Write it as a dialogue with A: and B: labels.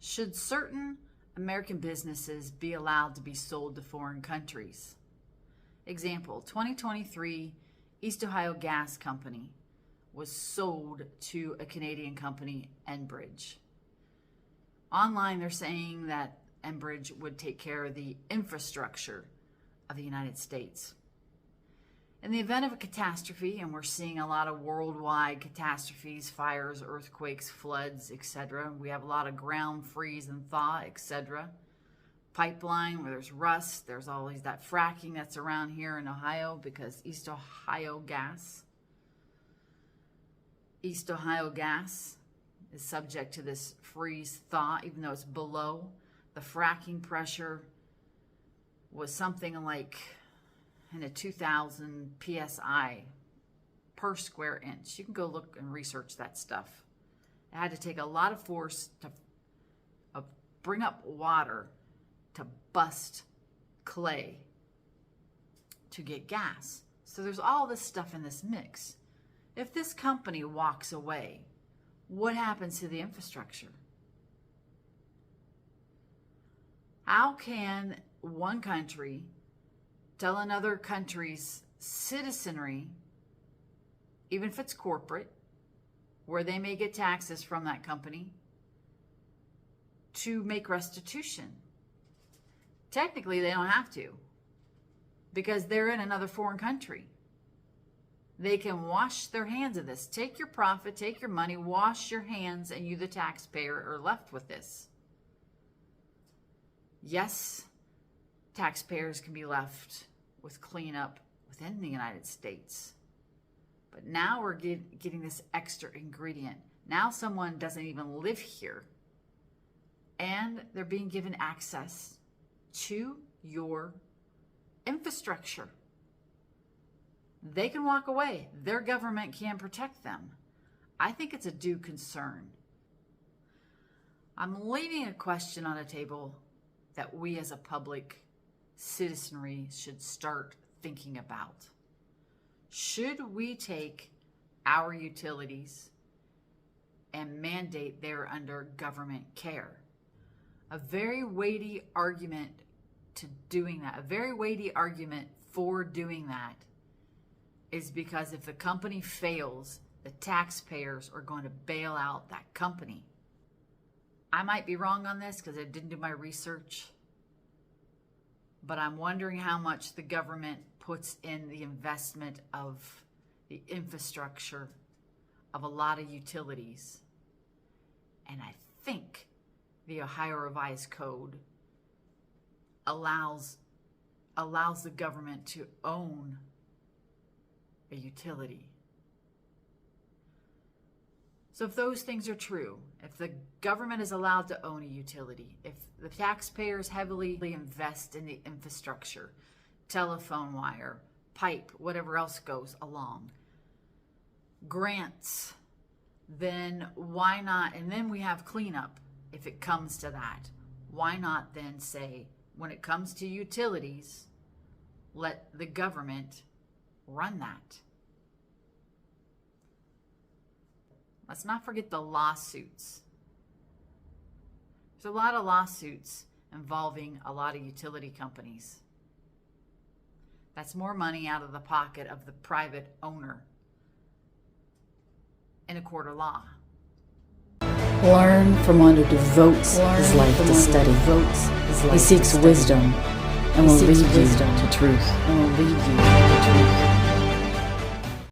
A: Should certain American businesses be allowed to be sold to foreign countries? Example, 2023 East Ohio Gas Company was sold to a Canadian company, Enbridge. Online, they're saying that Enbridge would take care of the infrastructure of the United States. In the event of a catastrophe, and we're seeing a lot of worldwide catastrophes, fires, earthquakes, floods, etc. We have a lot of ground freeze and thaw, etc. Pipeline where there's rust, there's always that fracking that's around here in Ohio because East Ohio Gas is subject to this freeze thaw, even though it's below. The fracking pressure was something like in a 2,000 psi per square inch. You can go look and research that stuff. It had to take a lot of force to bring up water to bust clay to get gas. So there's all this stuff in this mix. If this company walks away, what happens to the infrastructure? How can one country tell another country's citizenry, even if it's corporate, where they may get taxes from that company, to make restitution? Technically, they don't have to because they're in another foreign country. They can wash their hands of this. Take your profit, take your money, wash your hands, and you, the taxpayer, are left with this. Yes, taxpayers can be left with cleanup within the United States. But now we're getting this extra ingredient. Now someone doesn't even live here, and they're being given access to your infrastructure. They can walk away. Their government can protect them. I think it's a due concern. I'm leaving a question on the table that we as a public citizenry should start thinking about. Should we take our utilities and mandate they're under government care? A very weighty argument to doing that, a very weighty argument for doing that, is because if the company fails, the taxpayers are going to bail out that company. I might be wrong on this because I didn't do my research, but I'm wondering how much the government puts in the investment of the infrastructure of a lot of utilities. And I think the Ohio Revised Code allows the government to own a utility. So if those things are true, if the government is allowed to own a utility, if the taxpayers heavily invest in the infrastructure, telephone wire, pipe, whatever else goes along, grants, then why not, and then we have cleanup if it comes to that, why not then say, when it comes to utilities, let the government run that? Let's not forget the lawsuits. There's a lot of lawsuits involving a lot of utility companies. That's more money out of the pocket of the private owner in a court of law.
B: Learn from one who devotes his life to study. He seeks wisdom and will lead you to truth.